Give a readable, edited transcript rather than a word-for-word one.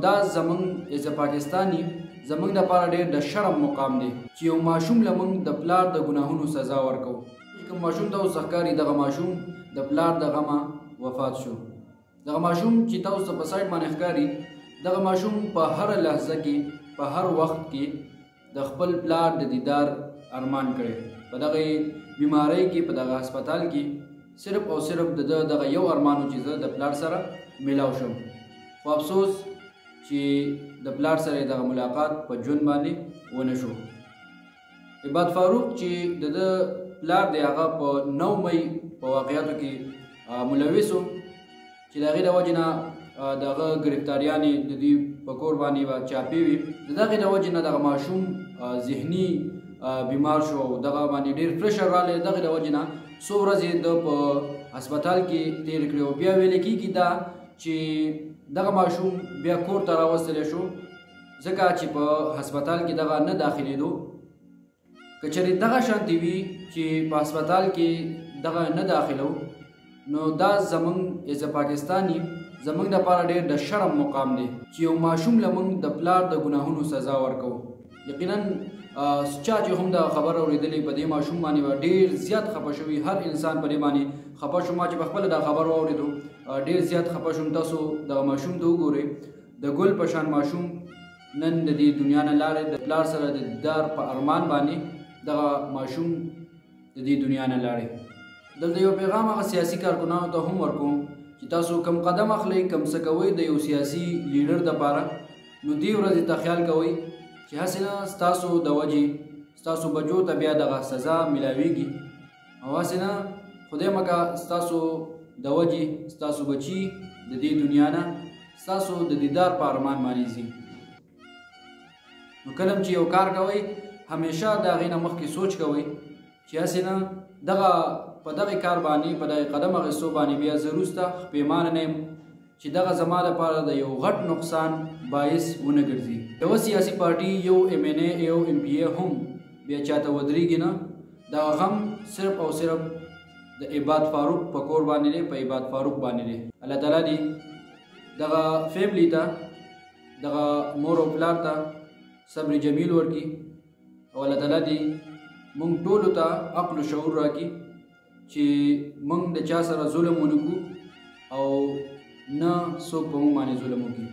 دا زمونږ ایز پاکستاني زمونږ دپاره ډېر د شرم مقام دی چې یو ماشوم له موږ د پلار د ګناهونو سزا ورکوو. کوم ماشوم ته اوس ښکاري دغه ماشوم د پلار د غمه وفات شو. دغه ماشوم چې تاسو ته په سایډ باندې ښکاري، دغه ماشوم په هره لحظه کې په هر وخت کې د خپل پلار د دیدار ارمان کړی. په دغه بیمارۍ کې، په دغه هسپتال کې صرف او صرف د ده دغه یو ارمان و چې زه د پلار سره میلاو شم. خو افسوس چې د پلار سره دغه ملاقات په ژوند باندې ونه شو. عباد فاروق چې د ده پلار دی، هغه په 9 مۍ په واقعاتو کې ملوث و چې د هغې د وجې نه دغه ګرفتاریانې د دوی په کور باندې به چاپې وي. د دغې د وجې نه دغه ماشوم ذهني بیمار شو او دغه باندې ډېر پریشر راغلی. دغې د وجې نه څو ورځې ده په هسپتال کې تېرې کړې او بیا ویل کېږي دا چې دغه ماشوم بیا کور ته راوستلی شو ځکه چې په هسپتال کې دغه نه داخلېدو. که چېرې دغه شانتې وي چې په هسپتال کې دغه نه داخلو، نو دا زمونږ ایز پاکستاني زمونږ دپاره ډېر د شرم مقام دی چې یو ماشوم له موږ د پلار د ګناهونو سزا ورکوو. یقینا چا چې هم دا خبر اورېدلی په دې ماشوم باندې به ډېر زیات خفه شوي. هر انسان په دې باندې خفه شو. ما چې په خپله دا خبر واورېدو ډېر زیات خفه شوم. تاسو دغه ماشوم ته وګورئ، د ګل په شان ماشوم نن د دې دنیا نه لاړی. د پلار سره د دیدار په ارمان باندې دغه ماشوم د دې دنیا نه لاړی. دلته یو پیغام هغه سیاسي کارکنانو ته هم ورکوم چې تاسو کم قدم اخلئ، کم څه کوئ د یو سیاسي لیډر دپاره، نو دې ورځې ته خیال کوئ چې هسې نه ستاسو د وجې ستاسو بچو ته بیا دغه سزا میلاویږي، او هسې نه خدای مکه ستاسو د وجې ستاسو بچي د دې دنیا نه ستاسو د دیدار په ارمان باندې ځي. نو کله چې یو کار کوئ، همیشه د هغې نه مخکې سوچ کوئ چې هسې نه دغه په دغه کار باندې په دغه قدم اخیستو باندې بیا زه وروسته پښیمانه نه یم چې دغه زما لپاره د یو غټ نقصان باعث ونه ګرځي. یوه سیاسي پارټي، یو MNA، یو MPA هم بیا چاته ودرېږي نه. دغه غم صرف او صرف د عباد فاروق په کور باندې دی، په عباد فاروق باندې دی. الله تعالی دې دغه فیملی ته، دغه مور او پلار ته صبر جمیل ورکړي، او الله تعالی دې موږ ټولو ته عقل و شعور راکړي چې موږ د چا سره ظلم ونه کړو او نه څوک په موږ باندې ظلم وکړي.